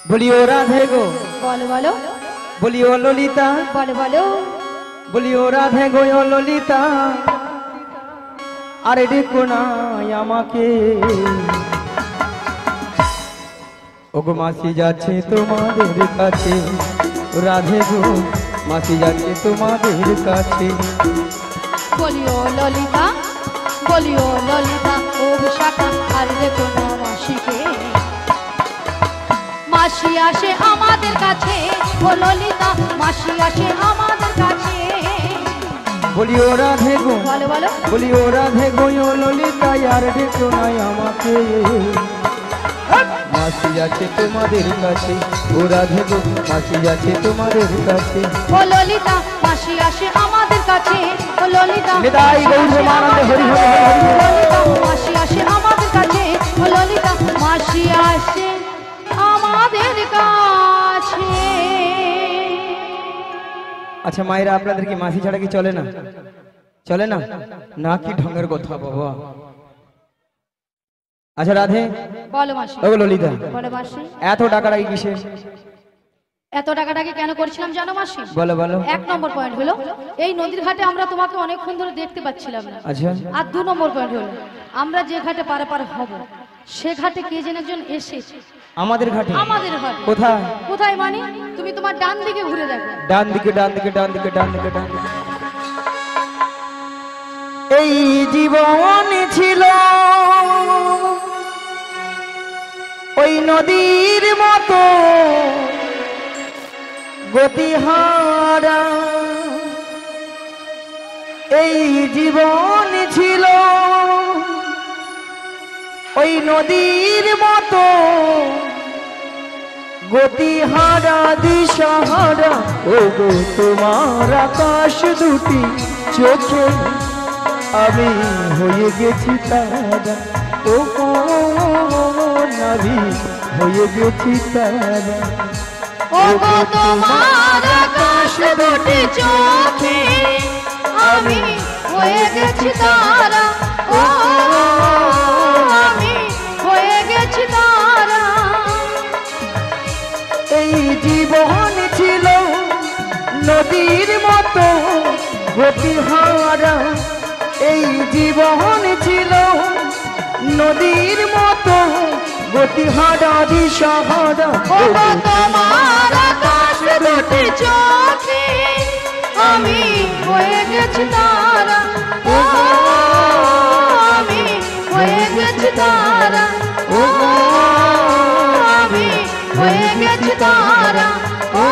বলিও রাধে গো বলো বলো বলিও ললিতা বলো বলো বলিও রাধে গো ও ললিতা আরে ডেকো না আমাকে ওগো মাসি যাচ্ছে তোমাদের কাছে রাধে গো মাসি যাচ্ছে তোমাদের কাছে বলিও ললিতা বলিও ললিতা ও বিশাখা আর দেখো না মাসিকে মাসি আসে আমাদের কাছে ও ললিতা মাসি আসে আমাদের কাছে বলিও রাধে গো বলো বলো বলিও রাধে গো ও ললিতা আর ডেকো না আমাকে মাসি যাচ্ছে তোমাদের কাছে ও রাধে গো মাসি যাচ্ছে তোমাদের কাছে ও ললিতা মাসি আসে আমাদের কাছে ও ললিতা নিতাই গৌর মানন্দে হরি হরি হরি হরি। ললিতা মাসি আসে আমাদের কাছে ও ললিতা মাসি আসে আমাদের কাছে। আচ্ছা মায়েরা আপনাদের কি মাসি ছাড়া কি চলে না চলে না না কি ঢঙ্গের কথা বাবা আচ্ছা রাধে বলো মাসি ও ললিতা বলো মাসি এত টাকাটা কি কিসের এত টাকাটাকে কেন করছিলাম জানো মাসি? বলো বলো এক নম্বর পয়েন্ট হলো এই নদীর ঘাটে আমরা তোমাকে অনেকক্ষণ ধরে দেখতে পাচ্ছিলাম না। আচ্ছা আর দু নম্বর পয়েন্ট হলো আমরা যে ঘাটে পারাপার হব সে ঘাটে কে যেন একজন এসেছে আমাদের ঘাটে আমাদের ঘাটে। কোথায় কোথায় মানে তুমি তোমার ডান দিকে ঘুরে দেখো। ডান দিকে ডান দিকে ডান দিকে ডান দিকে ডান দিকে এই জীবন ছিল ওই নদীর মতো গতিহারা এই জীবন ছিল ওই নদীর মতো গতিহারা দিশাহারা ও গো তোমার আকাশ দুটি চোখে আমি হয়ে গেছি তারা ও নারী হয়ে গেছি তারা ও গো তোমার আকাশ দুটি চোখে আমি হয়ে গেছি তারা ও আমি হয়ে গেছি তারা। এই জীবন ছিল নদীর মতো গতিহারা এই জীবন ছিল নদীর মতো গতিহারা দিশাহারা ও গো তোমার আকাশ দুটি চোখে আমি হয়ে গেছি তারা ও আমি হয়ে গেছি তারা ও আমি হয়ে গেছি তারা ও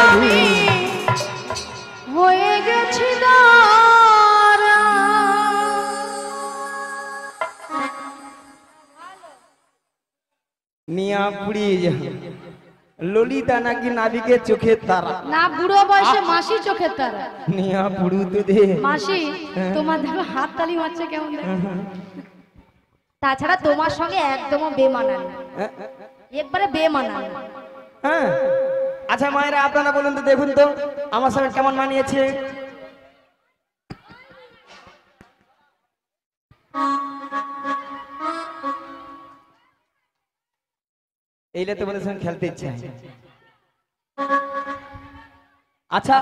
আমি হয়ে গেছি তারা। নিয়া পুড়িয়ে যা ললিতা নাকি নাবিকের চোখের তারা না বুড়ো বয়সে মাসি চোখের তারা নিয়া পুড়ু তো দে মাসি তোমার দেখো হাত তালি মারছে কেমন দেখো। তাছাড়া তোমার সঙ্গে একদম বেমানান একবারে বেমানান। হ্যাঁ আচ্ছা মায়েরা আপনারা বলুন তো দেখুন তো আমার সঙ্গে কেমন মানিয়েছে এইলে তো বলে সঙ্গে খেলতে ইচ্ছে হয়। আচ্ছা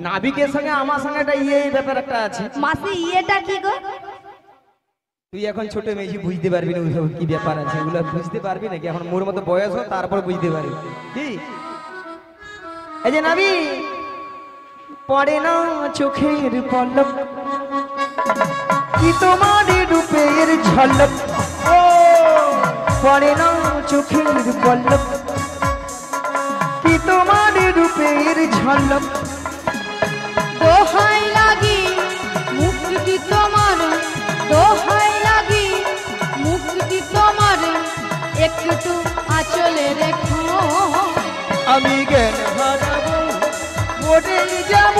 নাবিকের সঙ্গে আমার সঙ্গে একটা ব্যাপার একটা আছে মাসি ইয়েটা কি গো? তুই এখন ছোট মেয়ে বুঝতে পারবি না ওইসব কি ব্যাপার আছে ওগুলো বুঝতে পারবি নাকি এখন মোর মতো বয়স হয় তারপর বুঝতে পারবি কি এই যে নাবি পড়ে না চোখের পলক কি তোমার রূপের ঝলক ও পড়ে না চোখের পলক কি তোমার রূপের ঝলক দোহাই লাগি মুক্তি তোমার দোহাই লাগি মুক্তি তোমার একটু আঁচলে রেখো আমি জ্ঞান হারাবো মরে যাব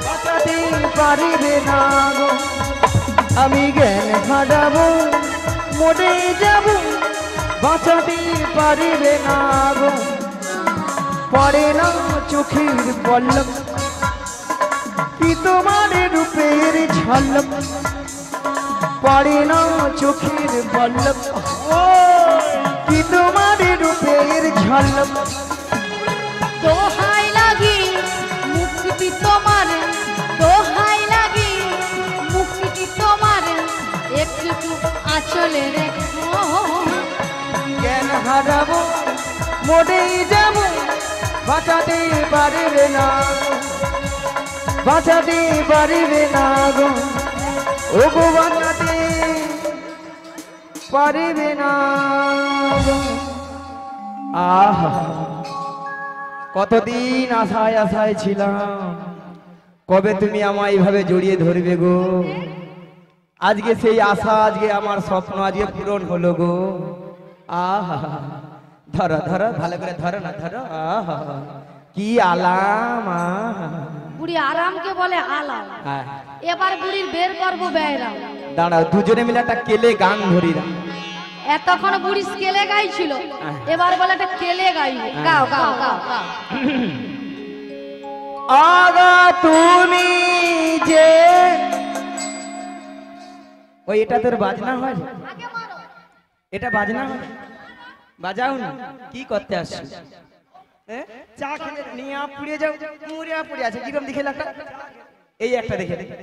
বাঁচাতে পারিবে না গো আমি জ্ঞান হারাবো মরে যাব বাঁচাতে পারিবে না গো পড়ে না চোখের পলক কি তোমার রূপের ঝলক পড়ে না চোখের পলক কি তোমার ঝলক দোহাই লাগি মুক্তি তোমার, দোহাই লাগি মুক্তি তোমার, একটু আঁচলে রেখো। জ্ঞান হারাবো মোটেই যাব, বাঁচাতে পারবে না, বাঁচাতে পারবে না গো, ও গো বাঁচাতে পারবে না গো। আহা কতদিন আশায় আশায় ছিলাম, কবে তুমি আমায় এইভাবে জড়িয়ে ধরবে গো। আজকে সেই আশা, আজকে আমার স্বপ্ন আজকে পূরণ হলো গো। আহা ধরো ধরো ভালো করে ধরো না, ধরো। আহা কি আলাম। আহা বুড়ি আরামকে বলে আলাম, হ্যাঁ, এবার বুড়ির বের করবো বেয়রাম। দাঁড়াও দুজনে মিলে একটা কেলে গান ধরি না। এতক্ষণ বুড়ি স্কেলে গাইছিল, এবার বলে একটা কেলে গাইবে। গাও গাও গাও গাও। আগা তুমি যে ওই এটা তোর বাজনা হয়, এটা বাজনা হয়, বাজাও না। কি করতে আসছো? চা খেলে নিয়া পুড়িয়ে যাও, মুড়িয়া পুড়ে আছে কিরম দেখে একটা, এই একটা দেখে দেখে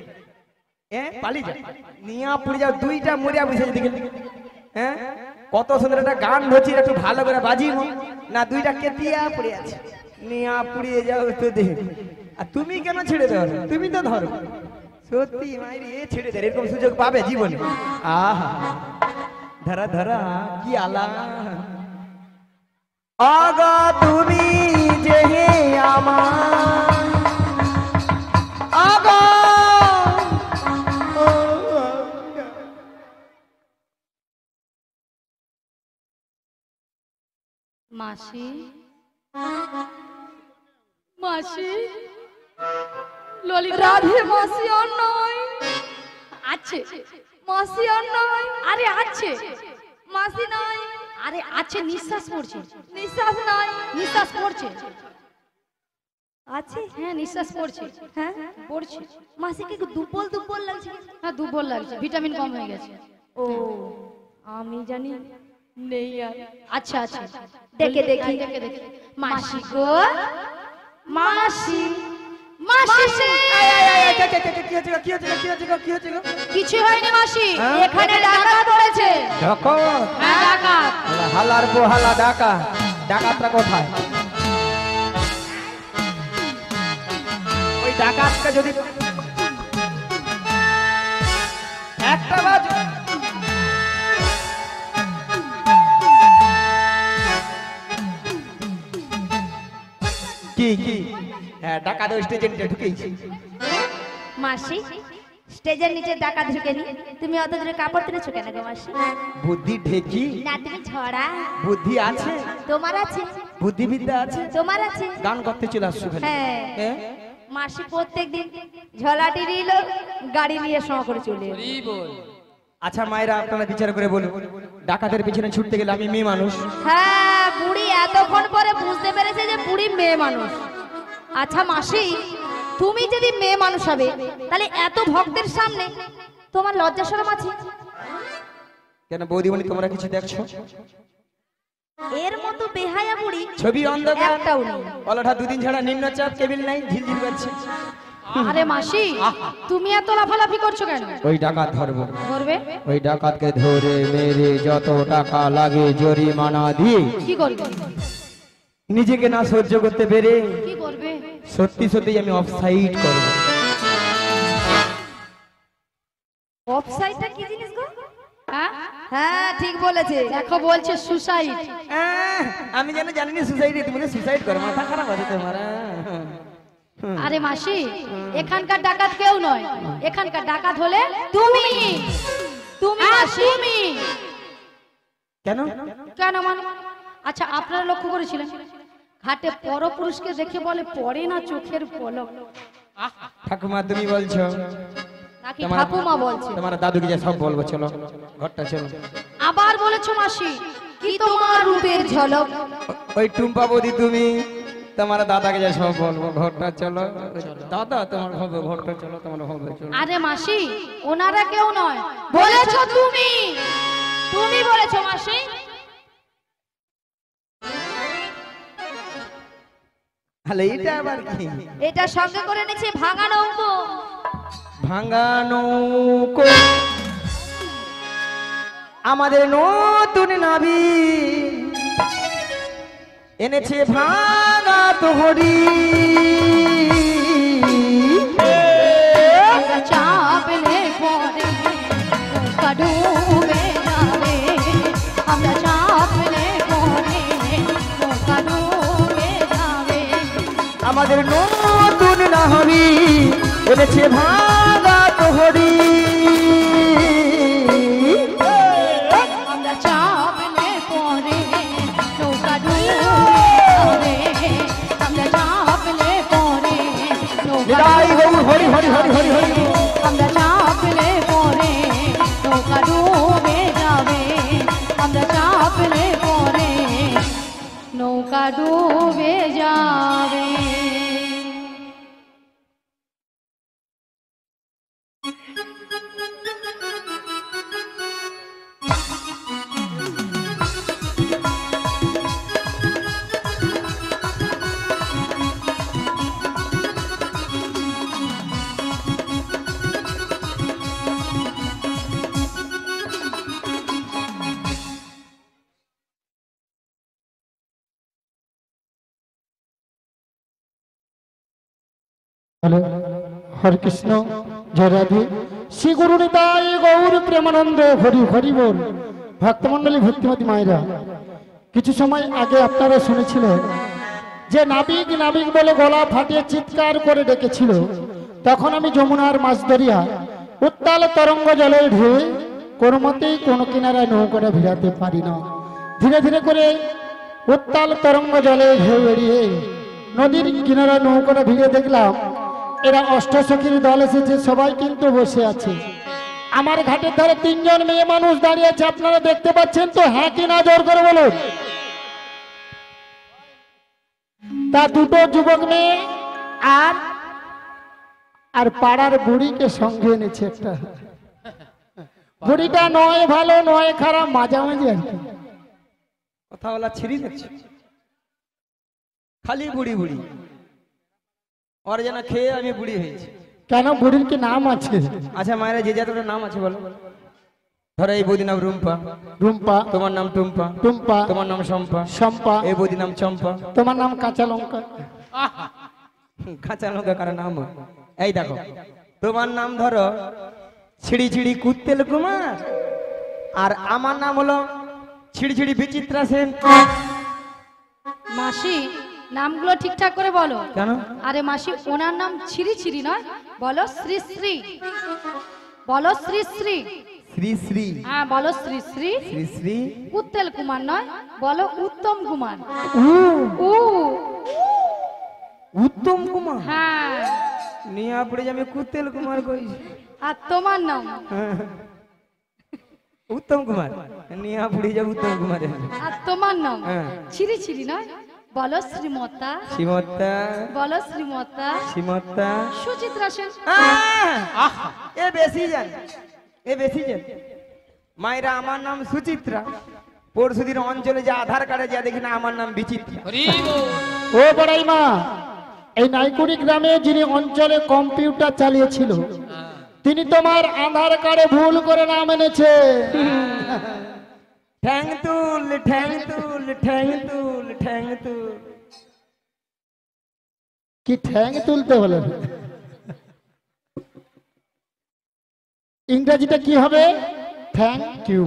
পালি যা নিয়া পুড়ে যাও, দুইটা মুড়িয়া বুঝে দেখে। হ্যাঁ কত সুন্দর একটা গান ধরছি, একটু ভালো করে বাজিব না, দুইটা কেতিয়া পড়ে আছে, নিয়া পুড়িয়ে যাও তো দেখে। আর তুমি কেন ছেড়ে দাও? তুমি তো ধরো, সত্যি মাইরি এ ছেড়ে দেয়, এরকম সুযোগ পাবে জীবনে? আহা ধরা ধরা কি আলা। আগা তুমি যে আমার আগা মাসি, মাসি, ললিতা রাধে মাসি আর নয়, আছে মাসি আর নয়, আরে আছে মাসি নাই, আরে আছে, নিঃশ্বাস পড়ছে, নিঃশ্বাস নাই, নিঃশ্বাস পড়ছে, আছে হ্যাঁ নিঃশ্বাস পড়ছে, হ্যাঁ পড়ছে। মাসিকে দুর্বল দুর্বল লাগছে, হ্যাঁ দুর্বল লাগছে, ভিটামিন কম হয়ে গেছে। ও আমি জানি নেই আর। আচ্ছা আচ্ছা দেখে দেখি দেখে দেখি। মাসি গো মাসি, মাসি কিছু হয়নি মাসি, এখানে ডাকাত ধরেছে। হ্যাঁ ডাকাত। হালার পোহালা ডাকা, ডাকাতটা কোথায়? ওই ডাকাতটা যদি একটা বাজ কি কি, হ্যাঁ ডাকাত স্টেজে ঢুকেছে। মাসি স্টেজের নিচে ডাকাত ঢুকেনি, তুমি অত দূরে কাপড় তুলেছো কেন গো মাসি? বুদ্ধি ঢেকি না তুমি ছড়া, বুদ্ধি আছে তোমার আছে, বুদ্ধিবিদ্যা আছে, তোমার আছে, গান করতে চলে আসছো খালি। হ্যাঁ মাসি প্রত্যেকদিন ঝলাটি নিল, গাড়ি নিয়ে সঙ্গ করে চলে এলো। আচ্ছা মায়েরা আপনারা বিচার করে বলুন, ডাকাতের পিছনে ছুটতে গেলে আমি মেয়ে মানুষ। হ্যাঁ বুড়ি এতক্ষণ পরে বুঝতে পেরেছে যে বুড়ি মেয়ে মানুষ। আচ্ছা মাসি তুমি যদি মেয়ে মানুষ হবে, তাহলে এত ভক্তের সামনে তোমার লজ্জা শরম আছে? কেন বৌদিমণি তোমরা কিছু দেখছো? এর মতো বেহায়া বুড়ি ছবি অন্ধকার, একটাও নেই। পলটা দুদিন ছাড়া নিম্নচাপ, কেবিল নাই, ঝিলঝিল করছে। আরে মাসি তুমি এত লাফালাফি করছো কেন? ওই ডাকাত ধরবো, ধরবে? ওই ডাকাতকে ধরে মেরে যত টাকা লাগে জরিমানা দিয়ে কি করবে? নিজেকে না সহ্য করতে পেরে কি করবে? সত্যি সত্যি আমি অফসাইড করব। অফসাইডটা কি জিনিস গো? হ্যাঁ হ্যাঁ ঠিক বলেছে, দেখো বলছে সুসাইড। আমি জানি না সুসাইড, তুমি সুসাইড করো, মাথা খারাপ আছে তোমার। আরে মাসি এখানকার ডাকাত কেউ নয়, এখানকার ডাকাত হলে তুমি, তুমি মাসি। তুমি কেন কেন মানে? আচ্ছা আপনারা লক্ষ্য করেছিলেন ঘাটে পরপুরুষকে দেখে বলে পড়ে না চোখের পলক? ঠাকুমা তুমি বলছো নাকি ঠাকুমা বলছে? তোমার দাদুকে যা সব বলবো, চলো ঘরটা চলো। আবার বলেছো মাসি কি তোমার রূপের ঝলক? ওই টুম্পা বৌদি তুমি তোমার দাদাকে যা সব বলবো, ঘরটা চলো। দাদা তোমার হবে, ঘরটা চলো, তোমার হবে, চলো। আরে মাসি ওনারা কেউ নয়, বলেছো তুমি, তুমি বলেছো মাসি। তাহলে এটা আবার কি? এটা সঙ্গে করে এনেছে ভাঙা নৌকো। ভাঙা নৌকো আমাদের নতুন নাবি এনেছে ভাঙা তোহরি। আমরা চাপলে পরে নৌকা ডুবে যাবে, আমরা চাপলে পরে নৌকা ডুবে যাবে। আমাদের নতুন নাবি এনেছে ভাঙা তোহরি। আমরা চাপলে পরে নৌকা ডুবে যাবে, আমরা চাপলে পরে নৌকা নিতাই গৌর হরি হরি হরি হরি হরি। আমরা চাপলে পরে নৌকা ডুবে যাবে, আমরা চাপলে পরে নৌকা ডুবে যাবে। হ্যালো, হরে কৃষ্ণ, জয় রাধে। শ্রী গুরু নিতাই গৌর প্রেমানন্দ, হরি হরি বল। ভক্তমন্ডলী, ভক্তিমতী মায়েরা, কিছু সময় আগে আপনারা শুনেছিলেন যে নাবিক নাবিক বলে গলা ফাটিয়ে চিৎকার করে ডেকেছিল। তখন আমি যমুনার মাছ দরিয়া উত্তাল তরঙ্গ জলে ঢেউ কোনো মতেই কোনো কিনারায় নৌকাটা ভিড়াতে পারি না। ধীরে ধীরে করে উত্তাল তরঙ্গ জলে ঢেউ এড়িয়ে নদীর কিনারায় নৌকাটা ভিড়ে দেখলাম এরা অষ্টসখীর দল এসেছে, সবাই কিন্তু বসে আছে। আমার ঘাটের ধারে তিনজন মেয়ে মানুষ দাঁড়িয়ে আছে, আপনারা দেখতে পাচ্ছেন তো? হ্যাঁ কি না, জোর করে বলুন। তা দুটো যুবক মেয়ে আর আর পাড়ার বুড়িকে সঙ্গে এনেছে। একটা বুড়িটা নয় ভালো নয় খারাপ, মাঝামাঝি আর কি। কথা বলা ছিঁড়ি যাচ্ছে, খালি বুড়ি বুড়ি। ওর যেন খেয়ে আমি বুড়ি হয়েছি। কেন, বুড়ির কি নাম আছে? আচ্ছা মায়েরা, যে যতটা নাম আছে বলো। ধরো এই বৌদি নাম রুম্পা, রুম্পা। তোমার নাম টুম্পা, টুম্পা। তোমার নাম শম্পা, শম্পা। এই বৌদি নাম চম্পা, তোমার নাম কাঁচা লঙ্কা। কাঁচা লঙ্কা কার নাম? এই দেখো, তোমার নাম ধরো ছিড়ি ছিড়ি কুত্তেল কুমার, আর আমার নাম হলো ছিড়ি ছিড়ি বিচিত্রা সেন। মাসি, নামগুলো ঠিকঠাক করে বলো। কেন? আরে মাসি, ওনার নাম ছিরি ছিরি নয়, বলো শ্রী শ্রী, বলো শ্রী শ্রী। শ্রী শ্রী, হ্যাঁ বলো শ্রী শ্রী। শ্রী শ্রী উত্তেল কুমার নয়, বলো উত্তম কুমার। উ উত্তম কুমার। হ্যাঁ। নিয়া পড়ে আমি কুত্তেল কুমার কই। আর তোমার নাম? উত্তম কুমার। নিয়া পড়ে যাব উত্তম কুমার। আর তোমার নাম? হ্যাঁ। ছিরি ছিরি নয়, বলো শ্রীমতা। শ্রীমতা, বলো শ্রীমতা। শ্রীমতা সুচিত্রা সেন। এ বেশি জান, এ বেশি জান। মায়েরা, আমার নাম সুচিত্রা। পরশুদিন অঞ্চলে যে আধার কার্ডে যা দেখি না আমার নাম বিচিত্রা। ও বড়াই মা, এই নাইকুড়ি গ্রামে যিনি অঞ্চলে কম্পিউটার চালিয়েছিল তিনি তোমার আধার কার্ডে ভুল করে নাম এনেছে। ঠ্যাং তুল, ঠ্যাং তুল, ঠ্যাং তুল, ঠ্যাং তুল। কি ঠ্যাং তুলতে হলো? ইংরেজিটা কি হবে? Thank you.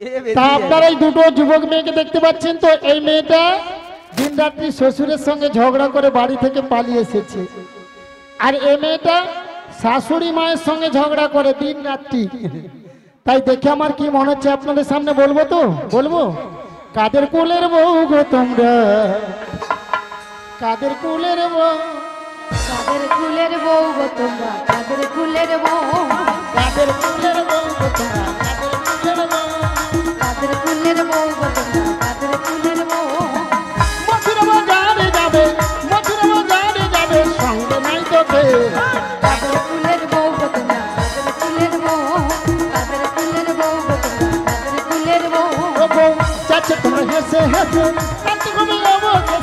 এ বেশি তা জান। আপনারা এই দুটো যুবক মেয়েকে দেখতে পাচ্ছেন তো? এই মেয়েটা দিন রাত্রি শ্বশুরের সঙ্গে ঝগড়া করে বাড়ি থেকে পালিয়ে এসেছে, আর এই মেয়েটা শাশুড়ি মায়ের সঙ্গে ঝগড়া করে দিন রাত্রি। তাই দেখে আমার কি মনে হচ্ছে আপনাদের সামনে বলবো তো? বলবো, কাদের কুলের বউ গো তোমরা, কাদের কুলের বউ, কাদের কুলের বউ গো তোমরা, কাদের কুলের বউ, কাদের কুলের বউ গো তোমরা, কাদের কুলের বউ, কাদের কুলের বউ গো তোমরা, কাদের কুলের বউ। মথুরা বাজারে যাবে, মথুরা বাজারে যাবে, সঙ্গে নাই তোকে। কাদের কুলের বউ গো তোমরা, কাদের কুলের বউ, কাদের কুলের বউ গো তোমরা, কাদের কুলের বউ। ও বউ যাচ্ছে তোমরা হেসে হেসে, রাতে ঘুমিয়ে অবকে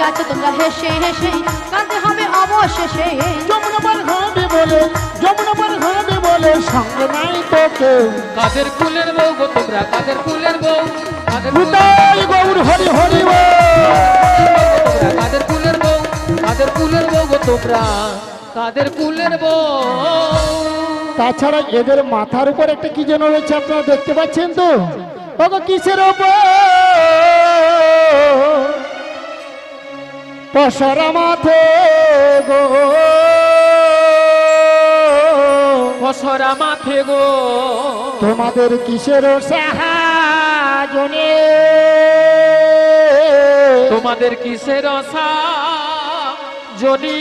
আছো তোমরা হেসে হেসে কাঁদতে হবে অবশেষে। যমুনা পার হবে বলে, যমুনা পার হবে বলে সঙ্গে নাই তো কেউ। কাদের কুলের বউ গো তোমরা, কাদের কুলের বউ, কাদের নিতাই গৌর হরি হরি বল। তোমরা কাদের কুলের বউ, কাদের কুলের বউ গো তোমরা, কাদের কুলের বউ। তাছাড়া এদের মাথার উপর একটা কি যেন রয়েছে, আপনারা দেখতে পাচ্ছেন তো? ওগো কিসের ওপর? পশরা মাথে গো, পশরা মাথে গো, তোমাদের কিসের সাহায্যে? তোমাদের কিসের যদি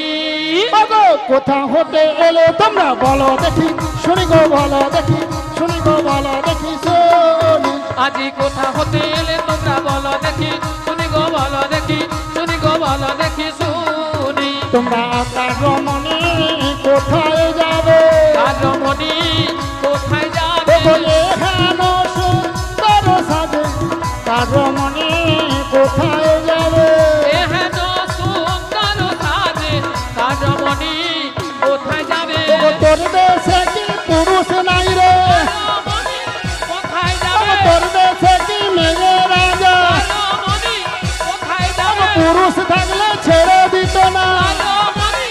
ওগো কোথা হতে এলে তোমরা বলো দেখি, শুনি গো বলো দেখি, শুনি গো বলো দেখি শুনি। আজি কোথা হতে এলে তোমরা বলো দেখি, শুনি গো বলো দেখি, শুনি গো বলো দেখি শুনি। তোমরা তার রমণী কোথায় যাবে? আর রমণী কোথায় যাবে? বলে হেন সুন্দর সাজে, তার রমণী কোথায় যাবে? এহেন সুন্দর সাজে, তার রমণী কোথায় যাবে? ওগো তোর দেশে কি পুরুষ নাই রে? রমণী কোথায় যাবে? তোর দেশে কি মেয়ে রাজা? রমণী কোথায় যাবে? পুরুষ থাকলে ছেড়ে দিত না। রমণী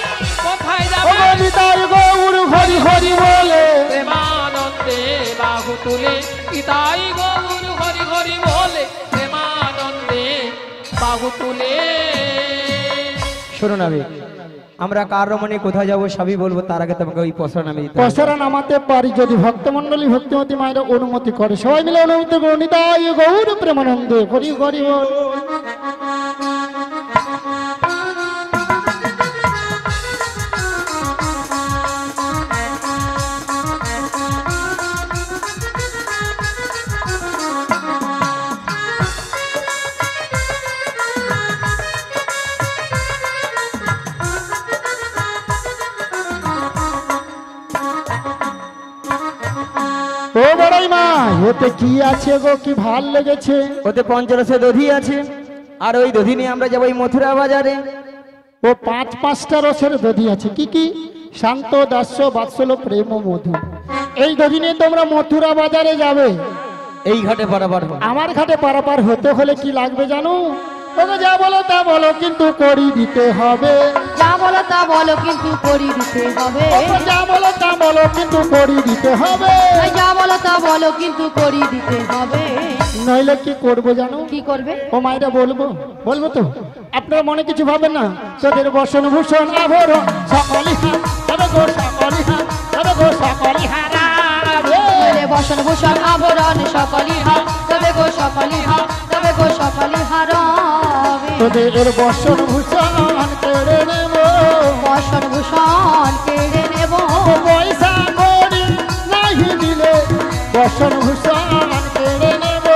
কোথায় যাবে? ওগো নিতাই গৌর হরি হরি বলে, প্রেমানন্দে বাহু তুলে পিতাই গৌর হরি হরি বলে, প্রেমানন্দে বাহু তুলে। শোনো নাবি, আমরা কার রমণী কোথায় যাবো সবই বলবো, তার আগে তোমাকে ওই পসরা নামে দিতে হবে। পসরা নামাতে পারি যদি ভক্তমন্ডলী ভক্তিমতী মায়েরা অনুমতি করে। সবাই মিলে অনুমতি করুন। নিতাই গৌর প্রেমানন্দে হরি হরি বল। ও বড়াই মা, এতে কি আছে গো, কি ভাল লেগেছে? ওতে পঞ্চরসে দধি আছে, আর ওই দধি নিয়ে আমরা যাবো এই মথুরা বাজারে। ও পাঁচটা রসের দধি আছে। কি কি? শান্ত, দাস্য, বাৎসল্য, প্রেম ও মধু। এই দধি নিয়ে তোমরা মথুরা বাজারে যাবে। এই ঘাটে পারাপার হবে। আমার ঘাটে পারাপার হতে হলে কি লাগবে জানো? ওকে যা বলো তা বলো, কিন্তু করি দিতে হবে। যা বলো তা বলো কিন্তু করি দিতে হবে। ওকে যা বলো তা বলো, কিন্তু করি দিতে হবে। এই যা বলো তা বলো কিন্তু করি দিতে হবে। নইলে কি করবো জানো? কি করবে? ও মায়েরা বলবো, বলবো তো? আপনারা মনে কিছু ভাবেন না। তোদের বসন ভূষণ আভরণ সকলি হার, তবে গো সকলি হার, তবে গো সকলি হারা রে। বলে বসন ভূষণ আভরণ সকলি হার, তবে গো সকলি হার, তবে গো সকলি হারবে। তোদের বসন ভূষণ কেড়ে নেব, বসন ভূষণ কেড়ে নেব। পয়সা করি নাহি দিলে বসন ভূষণ কেড়ে নেব।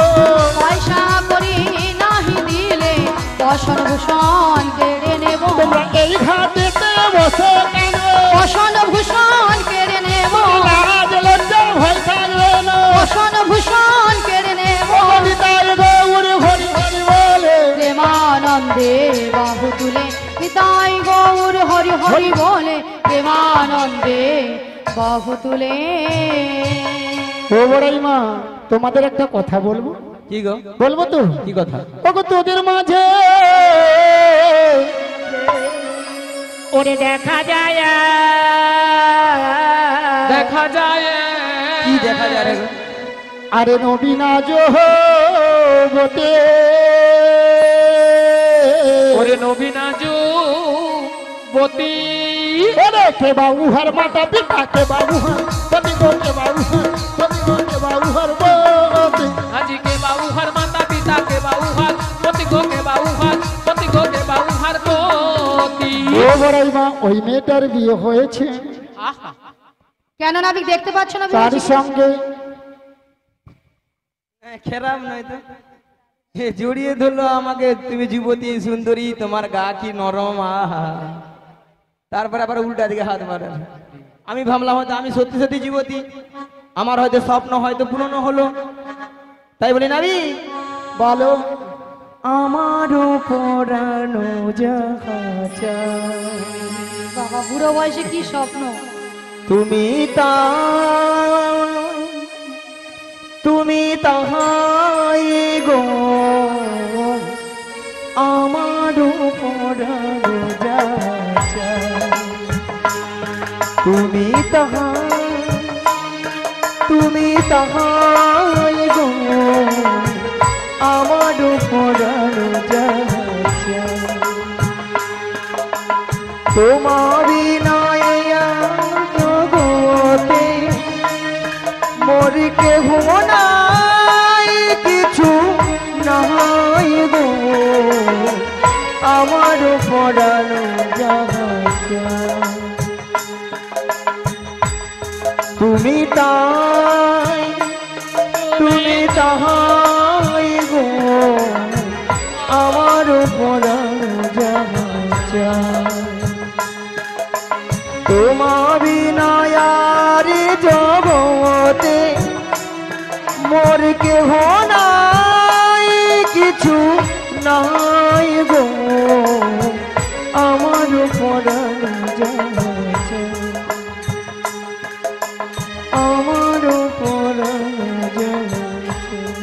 পয়সা করি নাহি দিলে বসন ভূষণ কেড়ে নেব। তোমরা এই ঘাটেতে বসে কেন? বসন ভূষণ কেড়ে নেব। লাজ লজ্জা ভয় থাকবে না। বসন ভূষণ কেড়ে নেব। নিতাই গৌর হরি হরি বলে, প্রেমানন্দে বাহু তুলে নিতাই গৌর হরি হরি বলে, প্রেমানন্দে বাহু তুলে। ও বড়াই মা, তোমাদের একটা কথা বলবো। কি গো? বলবো তো? কি কথা? ওগো তোদের মাঝে ওরে দেখা যায়, দেখা যায় কি দেখা যায় রে গো? আরে নবীনা বতে ওরে নবীনা যুবতী, ওরে কে বাবু হার মাতা পিতা, কে বাবু হার পতি গো, কে বাবু হার পতি গো, কে বাবু হার বতে। আজি কে বাবু হার মাতা পিতা, কে বাবু হার পতি গো, কে বাবু হার পতি গো, কে বাবু হার পতি। ও বড়াই মা, ওই মেয়েটার বিয়ে হয়েছে। আহা, কেন নাবিক দেখতে পাচ্ছ না? তার সঙ্গে খেরাম নয় তো, এ জড়িয়ে ধরলো আমাকে, তুমি যুবতী সুন্দরী, তোমার গা কি নরম, আহা। তারপরে আবার উল্টা দিকে হাত মারে। আমি ভাবলাম হয়তো আমি সত্যি সত্যি যুবতী, আমার হয়তো স্বপ্ন হয়তো পূরণ হলো। তাই বলি নাবি, বলো, আমারও পরানো যাহা চায়। বাবা বুড়ো বয়সে কি স্বপ্ন। তুমি তাহাই গো আমারও পরানো যাহা চায়। তুমি তাহাই গো আমারও পরানো যাহা চায়। তোমারি নাইয়া জগতে মোর কেহ নাই, কিছু নাই গো আমার পরানো যাহা চায়। তুমি তাহাই গো আমার পরানো যাহা চায়। তোমার বিনায়ারে জগতে মোর কেহ নাই, কিছু নাই গো আমার পরানো যাহা চায়। আমার পরানো যাহা চায়।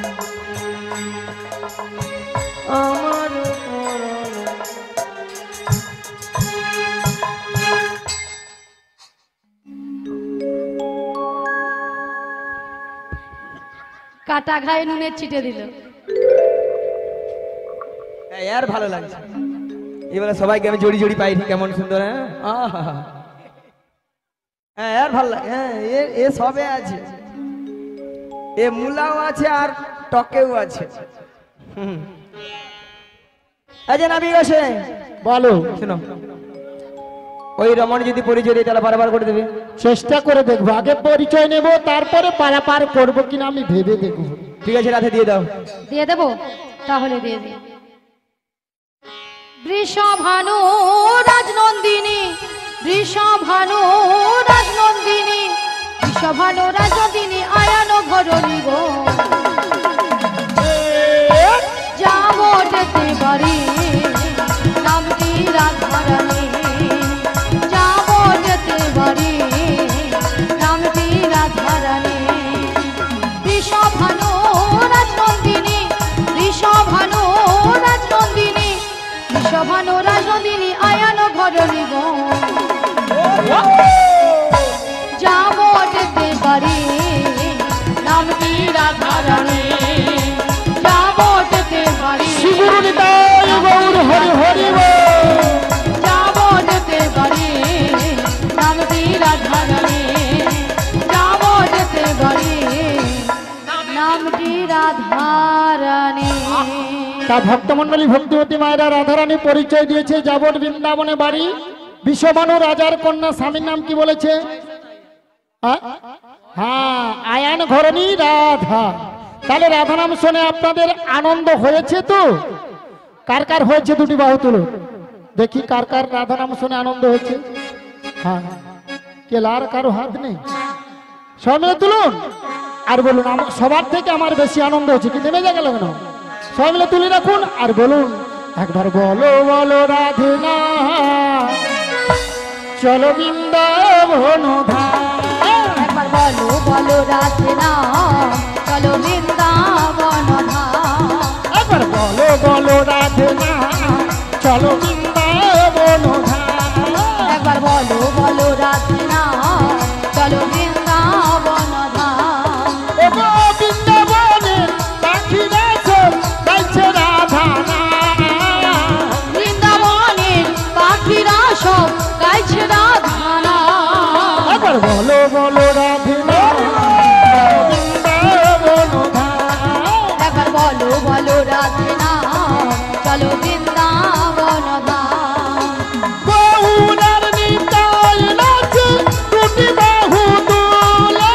আমার পরানো কাটা ঘায়ে নুনের ছিটে দিল। আর ভালো লাগছে। এবারে সবাইকে আমি জড়ি জড়ি পাইছি, কেমন সুন্দর। হ্যাঁ আহা, হ্যাঁ আর ভালো লাগে। হ্যাঁ এ সবে আছে, এ মূলাও আছে আর টকেও আছে। আচ্ছা নাবি গেছে বলো। শোনো, ওই রমণ যদি পরিচয় দিই তাহলে বারবার করে দেবে। চেষ্টা করে দেখবো, আগে পরিচয় নেব, তারপরে পারাপার করবো কিনা আমি ভেবে দেখবো। ঠিক আছে, রাতে দিয়ে দাও। দিয়ে দেবো, তাহলে দিয়ে দিই। বৃষভানু রাজনন্দিনী, বৃষভানু রাজনন্দিনী, বৃষভানু রাজনন্দিনী আয়ান ঘরণী গো। যাবো যেতে পারি নামটি রাধারানী, যাবো যেতে পারি নামটি রাধারানী। বৃষভানু রাজনন্দিনী, বৃষভানু রাজনন্দিনী, বৃষভানু রাজনন্দিনী আয়ান ঘরণী গো। যাবো যেতে পারি নামটি রাধারানী, যাবো যেতে পারি শিগুরু নিতাই গৌর হরি হরি বল। যাবো যেতে পারি নামটি রাধারানী, যাবো যেতে পারি নামটি রাধারানী। তা ভক্তমন্ডলী ভক্তিমতী মায়েরা রাধারানী পরিচয় দিয়েছে। যাবট বৃন্দাবনে বাড়ি, বিশ্বভানু রাজার কন্যা, স্বামীর নাম কি বলেছে? হ্যাঁ, আয়ান ঘরণী রাধা। তাহলে রাধা নাম শুনে আপনাদের আনন্দ হয়েছে তো? কার কার হয়েছে দুটি বাহু তুলো দেখি, কার কার রাধা নাম শুনে আনন্দ হয়েছে? হ্যাঁ, কেলার কারো হাত নেই, সবাই মিলে তুলুন আর বলুন সবার থেকে আমার বেশি আনন্দ হচ্ছে। কি নেমে যা গেল কেন? সবাই মিলে তুলে রাখুন আর বলুন একবার, বলো বলো রাধে না চলো বৃন্দাবন ধাম। একবার বলো বলো রাধে নাম চলো বৃন্দাবন ধাম। একবার বলো বলো রাধে না চলো বৃন্দাবন ধাম। একবার বলো বলো রাধে নাম চলো বৃন্দাবন ধাম। ও গো বৃন্দাবনের পাখিরা সব গাইছে রাধা নাম। বৃন্দাবনের পাখিরা সব গাইছে রাধা নাম। একবার বলো বলো রাধে না বৃন্দাবন ধাম। একবার বলো বলো রাধে নাম চলো বৃন্দাবন ধাম। গৌরার নিতাই নাচে দুটি বাহু তুলে,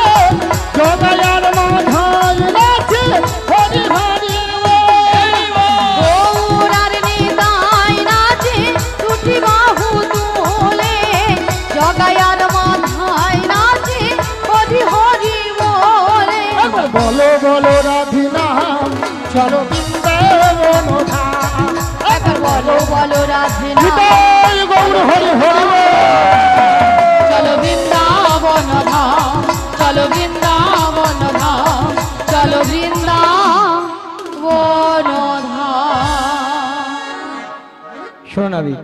জগায়ার মাঝায় নাচে হরি হরি বল। গৌরার নিতাই নাচে দুটি বাহু তুলে, জগায়ার মাথায় নাচে হরি হরি বলে। একবার বলো বলো রাধে নাম চলো বৃন্দাবন ধাম। বলো রাধে নাম নিতাই গৌর হরি হরি বল। চলো বৃন্দাবন ধাম চলো বৃন্দাবন ধাম চলো বৃন্দাবন ধাম। শোনো নাবি,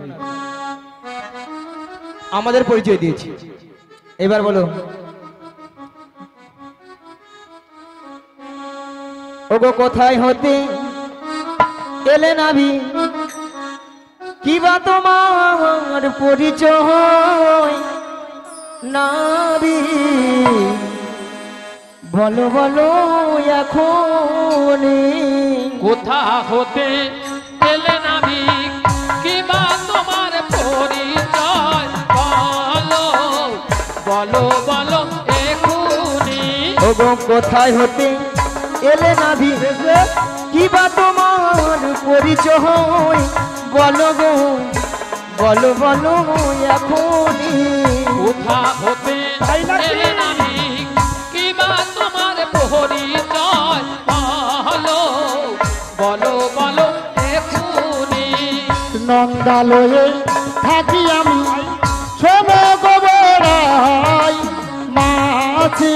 আমাদের পরিচয় দিয়েছি, এবার বলো ওগো কোথায় হতে এলে নাবি, কি বা তোমার পরিচয় নাবি, বলো বলো এখন কোথা হতে এলে নাবিক কিবা তোমার পরিচয় বলো বলো বলো এখুনি ওগো কোথায় হতে এলে নাভি, কি বা তোমার পরিচয় বলো গো, বলো বলো এখনই। কোথা হতে এলে নাবিক কিবা তোমার পরিচয় বলো বলো বলো এখুনি নন্দালয়ে থাকি আমি শোনো গোবরাই মাছি,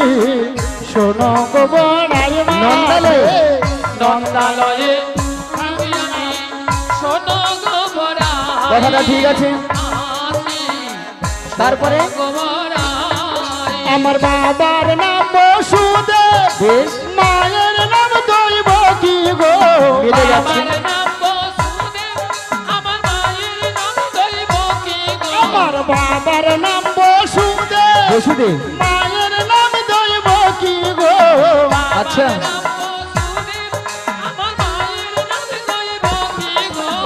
শোনো গোবরাই নন্দালয়ে? নন্দালয়ে থাকি আমি শোনো গোবরাই কথাটা ঠিক আছে, আছি তারপরে গোবরাই আমার বাবার নাম বসুদেব, বেশ মায়ের নাম দৈব কি গো, মিলে যাচ্ছে। আমার নাম বসুদেব আমার মায়ের নাম দৈব কি গো আমার বাবার নাম বসুদেব, বসুদেব, মায়ের নাম দৈব কি গো, আচ্ছা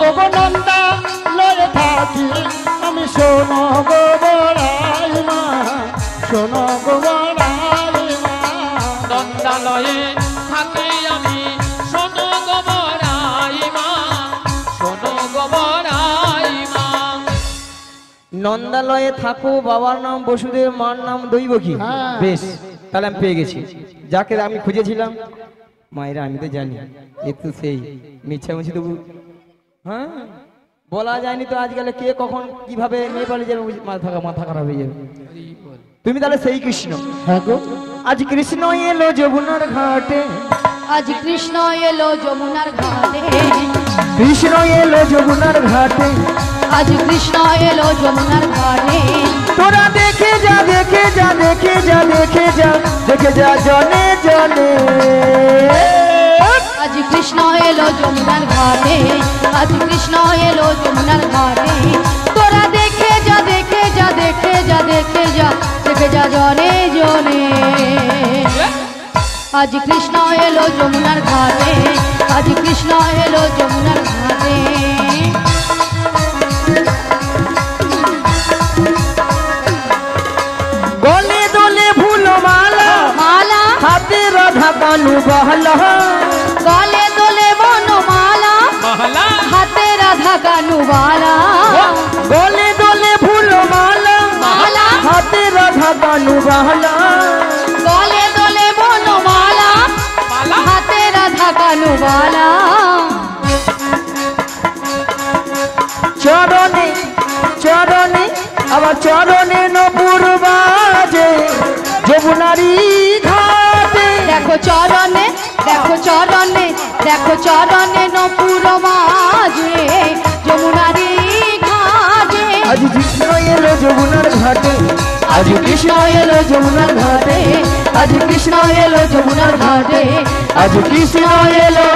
ওগো নন্দালয়ে থাকি আমি শোনো গোবরাই মা, শোনো গোবরাই মা। নন্দালয়ে থাকি আমি শোনো গোবরাই মা শোনো গোবরাই মা নন্দালয়ে থাকো, বাবার নাম বসুদেব, মার নাম দৈবকী। হ্যাঁ। বেশ, তাহলে আমি পেয়ে গেছি যাকে আমি খুঁজেছিলাম। মায়েরা আমি তো জানি একটু সেই মিছামিছি তবু হ্যাঁ বলা যায়নি তো, আজকাল কে কখন কিভাবে নিয়ে পালিয়ে যাবে মাথা খারাপ হয়ে যাবে। তুমি তাহলে সেই কৃষ্ণ? হ্যাঁ গো, আজ কৃষ্ণ এলো যমুনার ঘাটে, আজ কৃষ্ণ এলো যমুনার ঘাটে কৃষ্ণ এলো যমুনার ঘাটে, আজ কৃষ্ণ এলো যমুনার ঘাটে তোরা দেখে যা দেখে যা দেখে যা দেখে যা দেখে যা জনে জনে। আজ কৃষ্ণ এলো যমুনার ঘাটে আজ কৃষ্ণ এলো যমুনার ঘাটে তোরা দেখে যা দেখে যা দেখে যা দেখে যা দেখে যা জনে জনে। আজ কৃষ্ণ এলো যমুনার ঘাটে আজ কৃষ্ণ এলো যমুনার ঘাটে গলে দোলে ফুল মালা, মালা হাতে রাধা কানু বহলা, গলে দোলে বনমালা মহলা হাতে রাধা কানুবালা গলে দোলে ফুল মালা, মালা হাতে রাধা কানু বহলা, গলে দোলে বনমালা মালা হাতে রাধা কানুবালা চরণে চরণে আবার চরণে নপুর বাজে যমুনারি ঘাটে। দেখো চরণে দেখো চরণে দেখো চরণে নপুর মাঝে যমুনারি ঘাটে আজ কৃষ্ণ এলো যমুনার ঘাটে, আজ কৃষ্ণ এলো যমুনার ঘাটে, আজ কৃষ্ণ এলো যমুনার ঘাটে, আজ কৃষ্ণ এলো